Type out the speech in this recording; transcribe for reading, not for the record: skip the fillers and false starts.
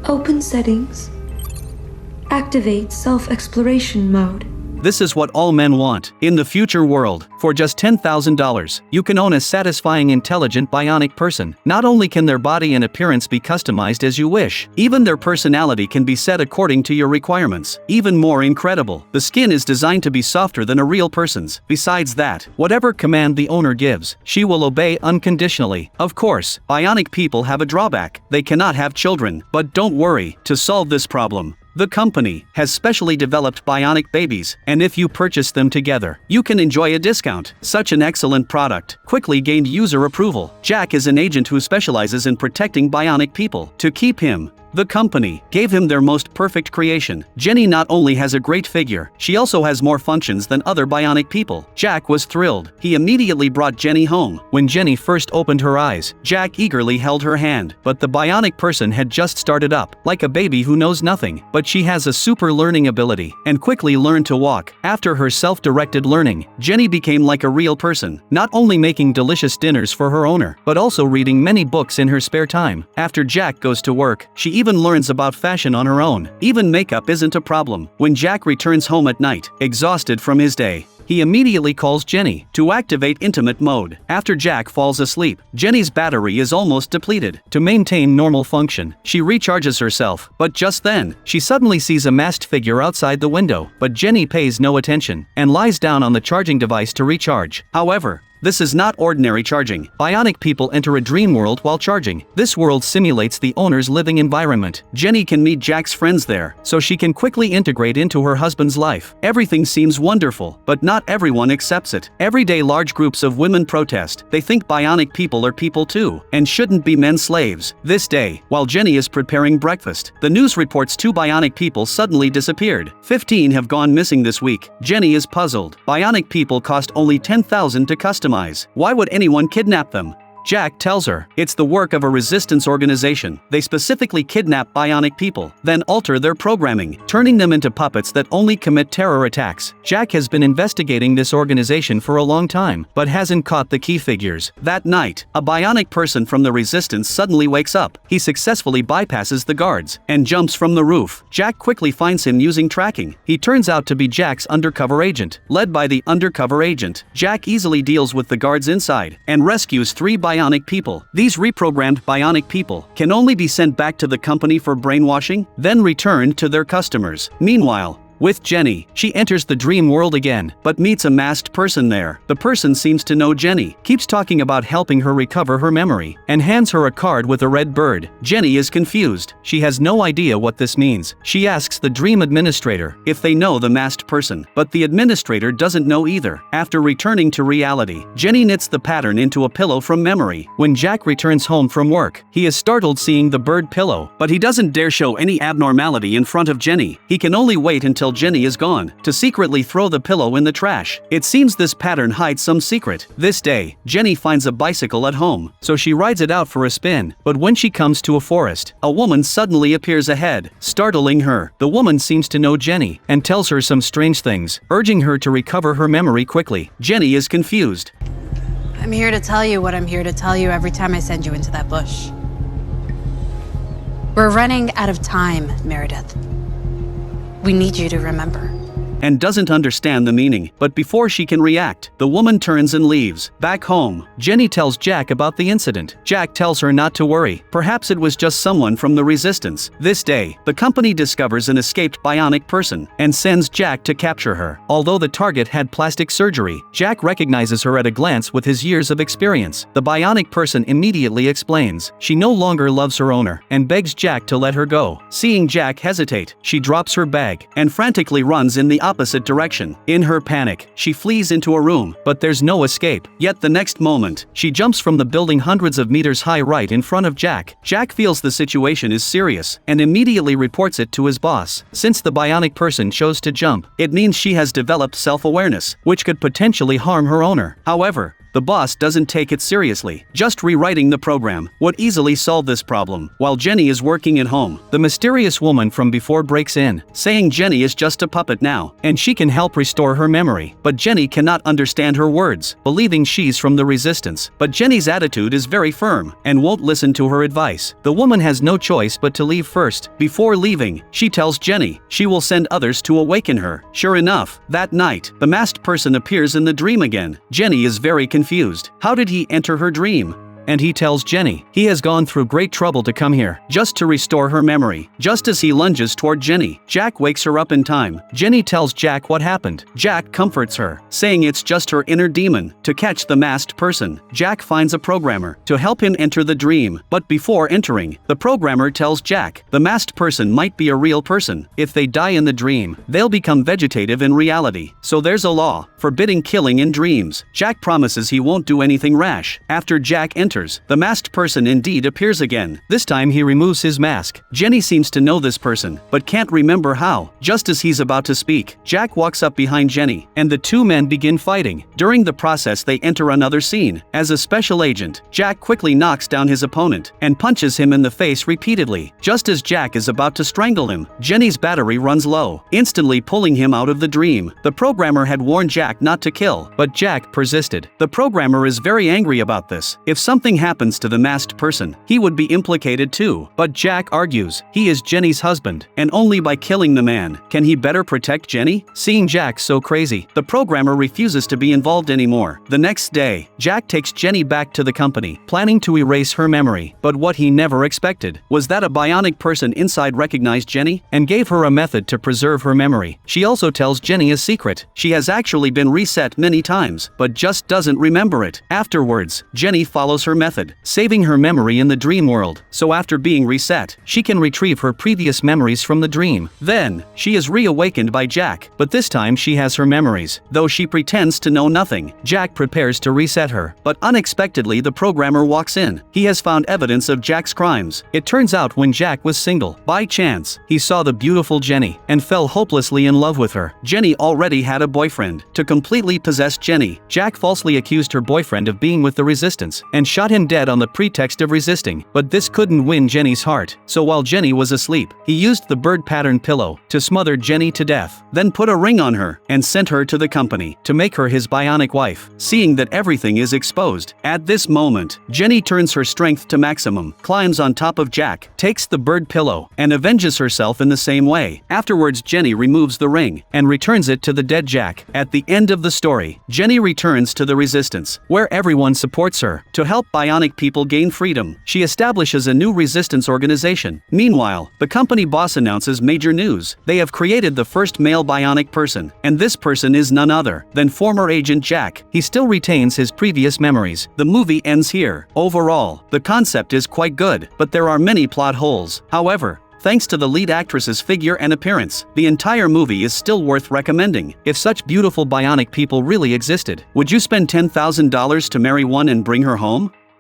Open settings. Activate self-exploration mode. This is what all men want. In the future world, for just $10,000, you can own a satisfying intelligent bionic person. Not only can their body and appearance be customized as you wish, even their personality can be set according to your requirements. Even more incredible, the skin is designed to be softer than a real person's. Besides that, whatever command the owner gives, she will obey unconditionally. Of course, bionic people have a drawback. They cannot have children. But don't worry, to solve this problem, the company has specially developed bionic babies, and if you purchase them together, you can enjoy a discount. Such an excellent product quickly gained user approval. Jack is an agent who specializes in protecting bionic people. To keep him, the company gave him their most perfect creation. Jenny not only has a great figure, she also has more functions than other bionic people. Jack was thrilled. He immediately brought Jenny home. When Jenny first opened her eyes, Jack eagerly held her hand. But the bionic person had just started up, like a baby who knows nothing. But she has a super learning ability, and quickly learned to walk. After her self-directed learning, Jenny became like a real person, not only making delicious dinners for her owner, but also reading many books in her spare time. After Jack goes to work, she even learns about fashion on her own. Even makeup isn't a problem. When Jack returns home at night, exhausted from his day, he immediately calls Jenny to activate intimate mode. After Jack falls asleep, Jenny's battery is almost depleted. To maintain normal function, she recharges herself, but just then, she suddenly sees a masked figure outside the window. But Jenny pays no attention and lies down on the charging device to recharge. However, this is not ordinary charging. Bionic people enter a dream world while charging. This world simulates the owner's living environment. Jenny can meet Jack's friends there, so she can quickly integrate into her husband's life. Everything seems wonderful, but not everyone accepts it. Every day large groups of women protest. They think bionic people are people too, and shouldn't be men's slaves. This day, while Jenny is preparing breakfast, the news reports 2 bionic people suddenly disappeared. 15 have gone missing this week. Jenny is puzzled. Bionic people cost only $10,000 to customize. Why would anyone kidnap them? Jack tells her it's the work of a resistance organization. They specifically kidnap bionic people, then alter their programming, turning them into puppets that only commit terror attacks. Jack has been investigating this organization for a long time, but hasn't caught the key figures. That night, a bionic person from the resistance suddenly wakes up. He successfully bypasses the guards and jumps from the roof. Jack quickly finds him using tracking. He turns out to be Jack's undercover agent. Led by the undercover agent, Jack easily deals with the guards inside and rescues 3 bionic people. These reprogrammed bionic people can only be sent back to the company for brainwashing, then returned to their customers. Meanwhile, with Jenny, she enters the dream world again, but meets a masked person there. The person seems to know Jenny, keeps talking about helping her recover her memory, and hands her a card with a red bird. Jenny is confused. She has no idea what this means. She asks the dream administrator if they know the masked person, but the administrator doesn't know either. After returning to reality, Jenny knits the pattern into a pillow from memory. When Jack returns home from work, he is startled seeing the bird pillow, but he doesn't dare show any abnormality in front of Jenny. He can only wait until Jenny is gone to secretly throw the pillow in the trash. It seems this pattern hides some secret. This day, Jenny finds a bicycle at home, so she rides it out for a spin. But when she comes to a forest, a woman suddenly appears ahead, startling her. The woman seems to know Jenny and tells her some strange things, urging her to recover her memory quickly. Jenny is confused. I'm here to tell you what I'm here to tell you every time I send you into that bush. We're running out of time, Meredith. We need you to remember. And doesn't understand the meaning. But before she can react, the woman turns and leaves. Back home, Jenny tells Jack about the incident. Jack tells her not to worry. Perhaps it was just someone from the resistance. This day, the company discovers an escaped bionic person and sends Jack to capture her. Although the target had plastic surgery, Jack recognizes her at a glance with his years of experience. The bionic person immediately explains she no longer loves her owner and begs Jack to let her go. Seeing Jack hesitate, she drops her bag and frantically runs in the opposite direction. In her panic, she flees into a room, but there's no escape. Yet the next moment, she jumps from the building hundreds of meters high right in front of Jack. Jack feels the situation is serious and immediately reports it to his boss. Since the bionic person chose to jump, it means she has developed self-awareness, which could potentially harm her owner. However, the The boss doesn't take it seriously. Just rewriting the program would easily solve this problem. While Jenny is working at home, the mysterious woman from before breaks in, saying Jenny is just a puppet now, and she can help restore her memory. But Jenny cannot understand her words, believing she's from the resistance. But Jenny's attitude is very firm, and won't listen to her advice. The woman has no choice but to leave first. Before leaving, she tells Jenny she will send others to awaken her. Sure enough, that night, the masked person appears in the dream again. Jenny is very confused. How did he enter her dream? And he tells Jenny he has gone through great trouble to come here, just to restore her memory. Just as he lunges toward Jenny, Jack wakes her up in time. Jenny tells Jack what happened. Jack comforts her, saying it's just her inner demon. To catch the masked person, Jack finds a programmer to help him enter the dream. But before entering, the programmer tells Jack the masked person might be a real person. If they die in the dream, they'll become vegetative in reality. So there's a law forbidding killing in dreams. Jack promises he won't do anything rash. After Jack enters, the masked person indeed appears again. This time he removes his mask. Jenny seems to know this person, but can't remember how. Just as he's about to speak, Jack walks up behind Jenny, and the two men begin fighting. During the process they enter another scene. As a special agent, Jack quickly knocks down his opponent, and punches him in the face repeatedly. Just as Jack is about to strangle him, Jenny's battery runs low, instantly pulling him out of the dream. The programmer had warned Jack not to kill, but Jack persisted. The programmer is very angry about this. If something happens to the masked person, he would be implicated too. But Jack argues he is Jenny's husband, and only by killing the man can he better protect Jenny. Seeing Jack so crazy, the programmer refuses to be involved anymore. The next day, Jack takes Jenny back to the company, planning to erase her memory. But what he never expected was that a bionic person inside recognized Jenny and gave her a method to preserve her memory. She also tells Jenny a secret. She has actually been reset many times, but just doesn't remember it. Afterwards, Jenny follows her method, saving her memory in the dream world. So after being reset, she can retrieve her previous memories from the dream. Then, she is reawakened by Jack, but this time she has her memories, though she pretends to know nothing. Jack prepares to reset her, but unexpectedly the programmer walks in. He has found evidence of Jack's crimes. It turns out when Jack was single, by chance, he saw the beautiful Jenny and fell hopelessly in love with her. Jenny already had a boyfriend. To completely possess Jenny, Jack falsely accused her boyfriend of being with the resistance and shot him dead on the pretext of resisting. But this couldn't win Jenny's heart. So while Jenny was asleep, he used the bird pattern pillow to smother Jenny to death, then put a ring on her and sent her to the company to make her his bionic wife. Seeing that everything is exposed, at this moment, Jenny turns her strength to maximum, climbs on top of Jack, takes the bird pillow, and avenges herself in the same way. Afterwards, Jenny removes the ring and returns it to the dead Jack. At the end of the story, Jenny returns to the resistance, where everyone supports her. To help bionic people gain freedom, she establishes a new resistance organization. Meanwhile, the company boss announces major news. They have created the first male bionic person, and this person is none other than former agent Jack. He still retains his previous memories. The movie ends here. Overall, the concept is quite good, but there are many plot holes. However, thanks to the lead actress's figure and appearance, the entire movie is still worth recommending. If such beautiful bionic people really existed, would you spend $10,000 to marry one and bring her home?